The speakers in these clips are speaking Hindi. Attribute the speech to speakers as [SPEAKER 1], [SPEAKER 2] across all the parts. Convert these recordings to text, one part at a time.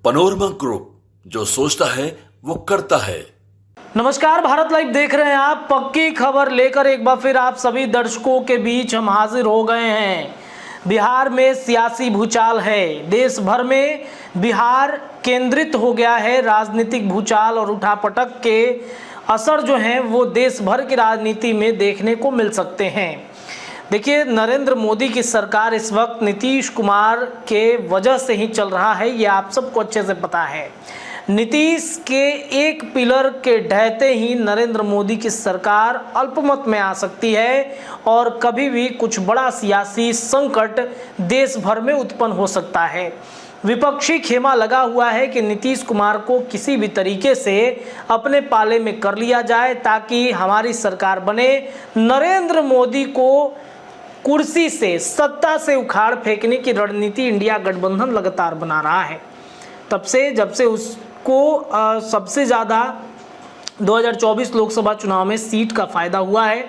[SPEAKER 1] पनोरमा ग्रुप, जो सोचता है वो करता है।
[SPEAKER 2] नमस्कार, भारत लाइव देख रहे हैं आप। पक्की खबर लेकर एक बार फिर आप सभी दर्शकों के बीच हम हाजिर हो गए हैं। बिहार में सियासी भूचाल है। देश भर में बिहार केंद्रित हो गया है। राजनीतिक भूचाल और उठापटक के असर जो हैं वो देश भर की राजनीति में देखने को मिल सकते हैं। देखिए, नरेंद्र मोदी की सरकार इस वक्त नीतीश कुमार के वजह से ही चल रहा है, ये आप सबको अच्छे से पता है। नीतीश के एक पिलर के ढहते ही नरेंद्र मोदी की सरकार अल्पमत में आ सकती है और कभी भी कुछ बड़ा सियासी संकट देश भर में उत्पन्न हो सकता है। विपक्षी खेमा लगा हुआ है कि नीतीश कुमार को किसी भी तरीके से अपने पाले में कर लिया जाए ताकि हमारी सरकार बने। नरेंद्र मोदी को कुर्सी से, सत्ता से उखाड़ फेंकने की रणनीति इंडिया गठबंधन लगातार बना रहा है। तब से जब से उसको सबसे ज़्यादा 2024 लोकसभा चुनाव में सीट का फायदा हुआ है,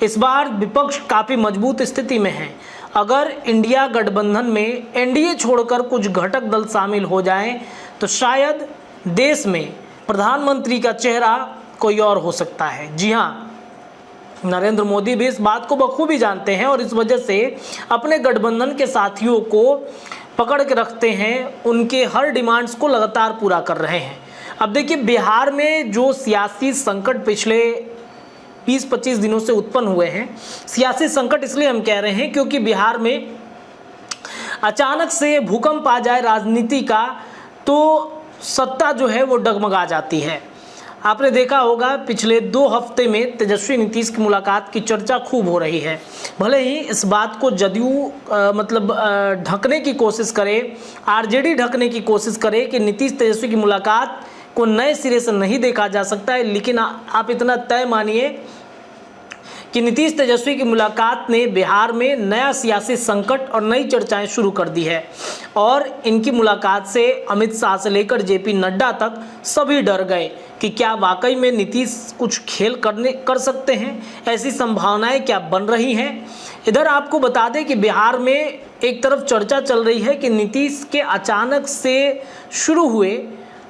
[SPEAKER 2] इस बार विपक्ष काफ़ी मजबूत स्थिति में है। अगर इंडिया गठबंधन में एनडीए छोड़कर कुछ घटक दल शामिल हो जाएं तो शायद देश में प्रधानमंत्री का चेहरा कोई और हो सकता है। जी हाँ, नरेंद्र मोदी भी इस बात को बखूबी जानते हैं और इस वजह से अपने गठबंधन के साथियों को पकड़ के रखते हैं। उनके हर डिमांड्स को लगातार पूरा कर रहे हैं। अब देखिए, बिहार में जो सियासी संकट पिछले 20-25 दिनों से उत्पन्न हुए हैं, सियासी संकट इसलिए हम कह रहे हैं क्योंकि बिहार में अचानक से भूकंप आ जाए राजनीति का तो सत्ता जो है वो डगमगा जाती है। आपने देखा होगा पिछले 2 हफ्ते में तेजस्वी नीतीश की मुलाकात की चर्चा खूब हो रही है। भले ही इस बात को जदयू ढकने की कोशिश करे, आरजेडी ढकने की कोशिश करे कि नीतीश तेजस्वी की मुलाकात को नए सिरे से नहीं देखा जा सकता है, लेकिन आप इतना तय मानिए कि नीतीश तेजस्वी की मुलाकात ने बिहार में नया सियासी संकट और नई चर्चाएं शुरू कर दी है। और इनकी मुलाकात से अमित शाह से लेकर जेपी नड्डा तक सभी डर गए कि क्या वाकई में नीतीश कुछ खेल कर सकते हैं। ऐसी संभावनाएं क्या बन रही हैं। इधर आपको बता दें कि बिहार में एक तरफ चर्चा चल रही है कि नीतीश के अचानक से शुरू हुए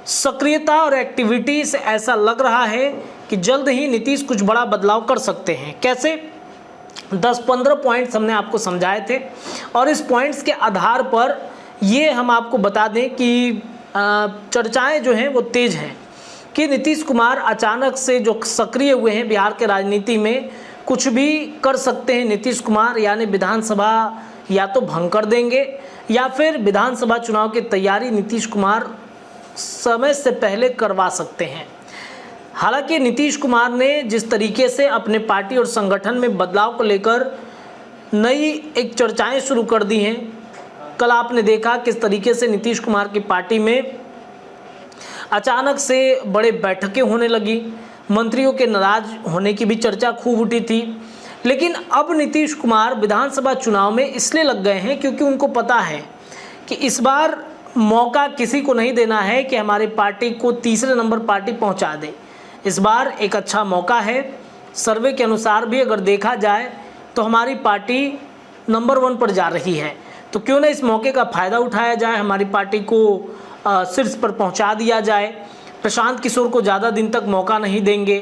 [SPEAKER 2] सक्रियता और एक्टिविटी से ऐसा लग रहा है कि जल्द ही नीतीश कुछ बड़ा बदलाव कर सकते हैं। कैसे? 10-15 पॉइंट्स हमने आपको समझाए थे और इस पॉइंट्स के आधार पर ये हम आपको बता दें कि चर्चाएं जो हैं वो तेज़ हैं कि नीतीश कुमार अचानक से जो सक्रिय हुए हैं बिहार के राजनीति में, कुछ भी कर सकते हैं नीतीश कुमार। यानी विधानसभा या तो भंग कर देंगे या फिर विधानसभा चुनाव की तैयारी नीतीश कुमार समय से पहले करवा सकते हैं। हालांकि नीतीश कुमार ने जिस तरीके से अपने पार्टी और संगठन में बदलाव को लेकर नई एक चर्चाएं शुरू कर दी हैं, कल आपने देखा किस तरीके से नीतीश कुमार की पार्टी में अचानक से बड़े बैठकें होने लगी, मंत्रियों के नाराज होने की भी चर्चा खूब उठी थी। लेकिन अब नीतीश कुमार विधानसभा चुनाव में इसलिए लग गए हैं क्योंकि उनको पता है कि इस बार मौका किसी को नहीं देना है कि हमारी पार्टी को तीसरे नंबर पार्टी पहुंचा दे। इस बार एक अच्छा मौका है। सर्वे के अनुसार भी अगर देखा जाए तो हमारी पार्टी नंबर 1 पर जा रही है, तो क्यों ना इस मौके का फ़ायदा उठाया जाए, हमारी पार्टी को शीर्ष पर पहुंचा दिया जाए। प्रशांत किशोर को ज़्यादा दिन तक मौका नहीं देंगे।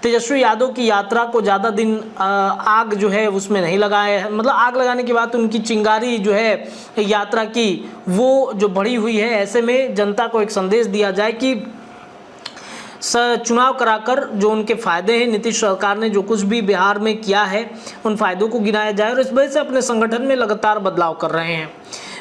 [SPEAKER 2] तेजस्वी यादव की यात्रा को ज़्यादा दिन आग जो है उसमें नहीं लगाए हैं, मतलब आग लगाने के बाद उनकी चिंगारी जो है यात्रा की वो जो बढ़ी हुई है। ऐसे में जनता को एक संदेश दिया जाए कि चुनाव कराकर जो उनके फ़ायदे हैं, नीतीश सरकार ने जो कुछ भी बिहार में किया है उन फ़ायदों को गिनाया जाए। और इस वजह से अपने संगठन में लगातार बदलाव कर रहे हैं।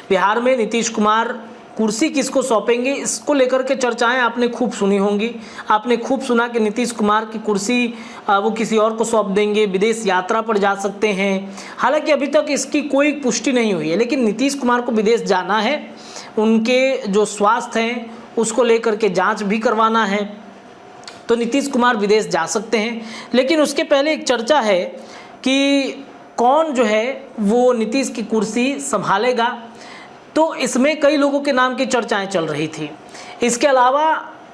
[SPEAKER 2] बिहार में नीतीश कुमार कुर्सी किसको सौंपेंगे, इसको लेकर के चर्चाएं आपने खूब सुनी होंगी। आपने खूब सुना कि नीतीश कुमार की कुर्सी वो किसी और को सौंप देंगे, विदेश यात्रा पर जा सकते हैं। हालांकि अभी तक इसकी कोई पुष्टि नहीं हुई है, लेकिन नीतीश कुमार को विदेश जाना है, उनके जो स्वास्थ्य हैं उसको लेकर के जाँच भी करवाना है, तो नीतीश कुमार विदेश जा सकते हैं। लेकिन उसके पहले एक चर्चा है कि कौन जो है वो नीतीश की कुर्सी संभालेगा, तो इसमें कई लोगों के नाम की चर्चाएं चल रही थी। इसके अलावा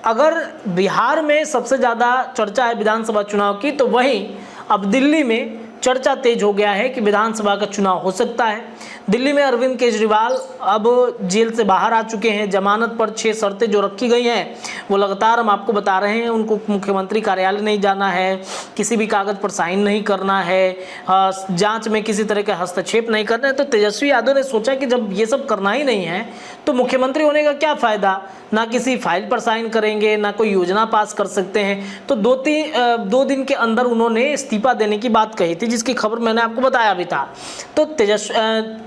[SPEAKER 2] अगर बिहार में सबसे ज़्यादा चर्चा है विधानसभा चुनाव की, तो वहीं अब दिल्ली में चर्चा तेज हो गया है कि विधानसभा का चुनाव हो सकता है। दिल्ली में अरविंद केजरीवाल अब जेल से बाहर आ चुके हैं। जमानत पर 6 शर्तें जो रखी गई हैं वो लगातार हम आपको बता रहे हैं। उनको मुख्यमंत्री कार्यालय नहीं जाना है, किसी भी कागज़ पर साइन नहीं करना है, जांच में किसी तरह का हस्तक्षेप नहीं करना है। तो तेजस्वी यादव ने सोचा कि जब ये सब करना ही नहीं है तो मुख्यमंत्री होने का क्या फ़ायदा, ना किसी फाइल पर साइन करेंगे, ना कोई योजना पास कर सकते हैं। तो 2 दिन के अंदर उन्होंने इस्तीफा देने की बात कही थी, जिसकी खबर मैंने आपको बताया भी था। तो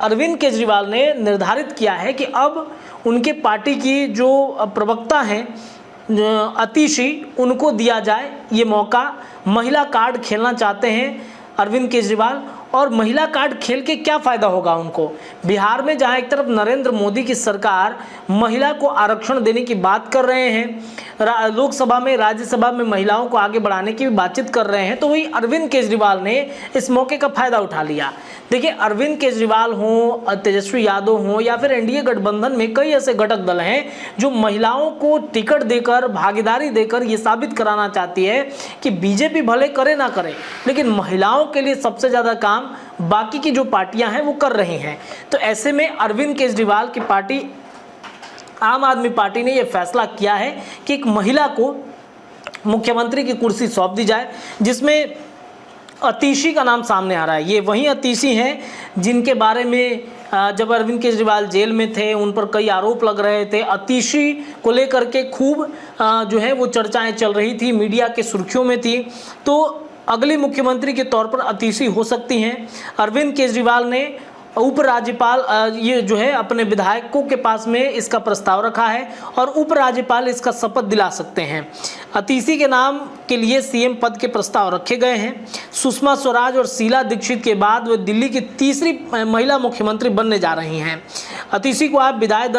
[SPEAKER 2] अरविंद केजरीवाल ने निर्धारित किया है कि अब उनके पार्टी की जो प्रवक्ता हैं अतिशी, उनको दिया जाए ये मौका। महिला कार्ड खेलना चाहते हैं अरविंद केजरीवाल, और महिला कार्ड खेल के क्या फ़ायदा होगा उनको। बिहार में जहां एक तरफ नरेंद्र मोदी की सरकार महिला को आरक्षण देने की बात कर रहे हैं, लोकसभा में राज्यसभा में महिलाओं को आगे बढ़ाने की भी बातचीत कर रहे हैं, तो वही अरविंद केजरीवाल ने इस मौके का फ़ायदा उठा लिया। देखिए, अरविंद केजरीवाल हों, तेजस्वी यादव हों, या फिर एनडीए गठबंधन में कई ऐसे घटक दल हैं जो महिलाओं को टिकट देकर, भागीदारी देकर ये साबित कराना चाहती है कि बीजेपी भले करे ना करे, लेकिन महिलाओं के लिए सबसे ज़्यादा काम बाकी की जो पार्टियां हैं वो कर रही हैं। तो ऐसे में अरविंद केजरीवाल की पार्टी आम आदमी पार्टी ने यह फैसला किया है कि एक महिला को मुख्यमंत्री की कुर्सी सौंप दी जाए, जिसमें अतिशी का नाम सामने आ रहा है। ये वही अतिशी हैं जिनके बारे में जब अरविंद केजरीवाल जेल में थे उन पर कई आरोप लग रहे थे। अतिशी को लेकर के खूब जो है वो चर्चाएं चल रही थी, मीडिया के सुर्खियों में थी। तो अगले मुख्यमंत्री के तौर पर अतिशी हो सकती हैं। अरविंद केजरीवाल ने उपराज्यपाल ये जो है अपने विधायकों के पास में इसका प्रस्ताव रखा है और उपराज्यपाल इसका शपथ दिला सकते हैं। अतिशी के नाम के लिए सीएम पद के प्रस्ताव रखे गए हैं। सुषमा स्वराज और शीला दीक्षित के बाद वे दिल्ली की तीसरी महिला मुख्यमंत्री बनने जा रही हैं। अतिशी को आप विधायक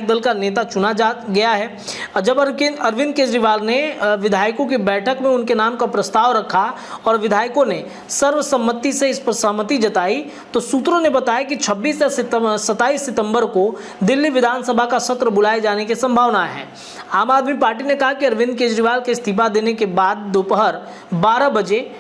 [SPEAKER 2] दल का नेता चुना जा गया है। जब अरविंद केजरीवाल ने विधायकों की बैठक में उनके नाम का प्रस्ताव रखा और विधायकों ने सर्वसम्मति से इस पर सहमति जताई, तो सूत्रों ने बताया कि 26 या 27 सितंबर को दिल्ली विधानसभा का सत्र बुलाए जाने की संभावना है। आम आदमी पार्टी ने कहा कि अरविंद केजरीवाल के इस्तीफा देने के बाद दोपहर 12 बजे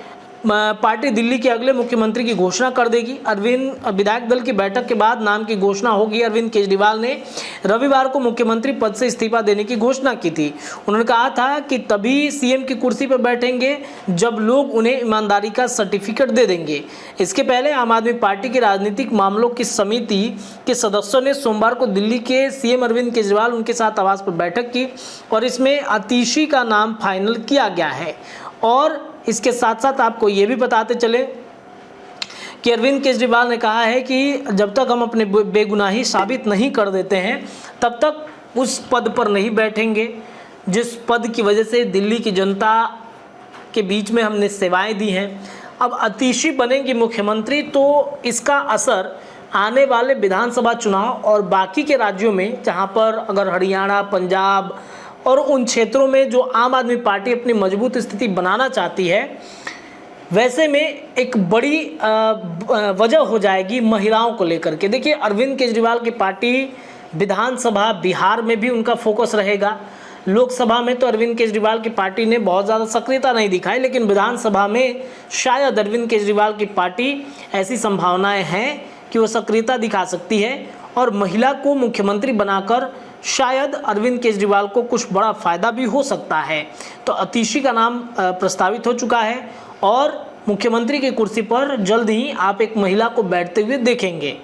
[SPEAKER 2] पार्टी दिल्ली के अगले मुख्यमंत्री की घोषणा कर देगी। अरविंद विधायक दल की बैठक के बाद नाम की घोषणा होगी। अरविंद केजरीवाल ने रविवार को मुख्यमंत्री पद से इस्तीफा देने की घोषणा की थी। उन्होंने कहा था कि तभी सीएम की कुर्सी पर बैठेंगे जब लोग उन्हें ईमानदारी का सर्टिफिकेट दे देंगे। इसके पहले आम आदमी पार्टी की राजनीतिक मामलों की समिति के सदस्यों ने सोमवार को दिल्ली के सीएम अरविंद केजरीवाल उनके साथ आवास पर बैठक की और इसमें अतिशी का नाम फाइनल किया गया है। और इसके साथ साथ आपको ये भी बताते चले कि अरविंद केजरीवाल ने कहा है कि जब तक हम अपने बेगुनाही साबित नहीं कर देते हैं तब तक उस पद पर नहीं बैठेंगे जिस पद की वजह से दिल्ली की जनता के बीच में हमने सेवाएं दी हैं। अब अतिशी बनेंगी मुख्यमंत्री तो इसका असर आने वाले विधानसभा चुनाव और बाकी के राज्यों में, जहां पर अगर हरियाणा, पंजाब और उन क्षेत्रों में जो आम आदमी पार्टी अपनी मजबूत स्थिति बनाना चाहती है, वैसे में एक बड़ी वजह हो जाएगी महिलाओं को लेकर के। देखिए, अरविंद केजरीवाल की पार्टी विधानसभा बिहार में भी उनका फोकस रहेगा। लोकसभा में तो अरविंद केजरीवाल की पार्टी ने बहुत ज़्यादा सक्रियता नहीं दिखाई, लेकिन विधानसभा में शायद अरविंद केजरीवाल की पार्टी ऐसी संभावनाएं हैं कि वो सक्रियता दिखा सकती है और महिला को मुख्यमंत्री बनाकर शायद अरविंद केजरीवाल को कुछ बड़ा फायदा भी हो सकता है। तो अतिशी का नाम प्रस्तावित हो चुका है और मुख्यमंत्री की कुर्सी पर जल्द ही आप एक महिला को बैठते हुए देखेंगे।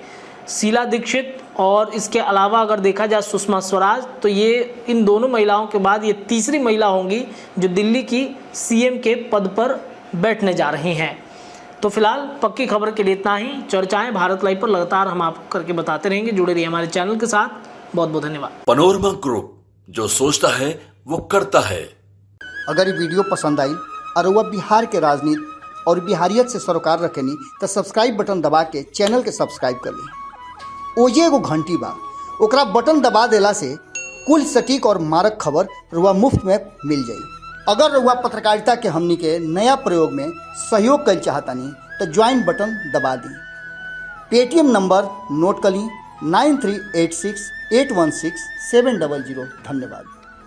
[SPEAKER 2] शीला दीक्षित और इसके अलावा अगर देखा जाए सुषमा स्वराज, तो ये इन दोनों महिलाओं के बाद ये तीसरी महिला होंगी जो दिल्ली की सीएम के पद पर बैठने जा रही हैं। तो फिलहाल पक्की खबर के लिए इतना ही। चर्चाएं भारत लाइव पर लगातार हम आपको करके बताते रहेंगे। जुड़े रहिए हमारे चैनल के साथ। बहुत बहुत धन्यवाद।
[SPEAKER 1] पनोरमा ग्रुप, जो सोचता है वो करता है।
[SPEAKER 3] अगर ये वीडियो पसंद आई और वह बिहार के राजनीति और बिहारियत से सरोकार रखेनी तो सब्सक्राइब बटन दबा के चैनल के सब्सक्राइब कर ली। ओजे एगो घंटी बा, ओकरा बटन दबा देला से कुल सटीक और मारक खबर रुआ मुफ्त में मिल जाई। अगर रुआ पत्रकारिता के हमनी के नया प्रयोग में सहयोग कर चाहतानी तो ज्वाइन बटन दबा दी। पेटीएम नंबर नोट कर ली 9386816700। धन्यवाद।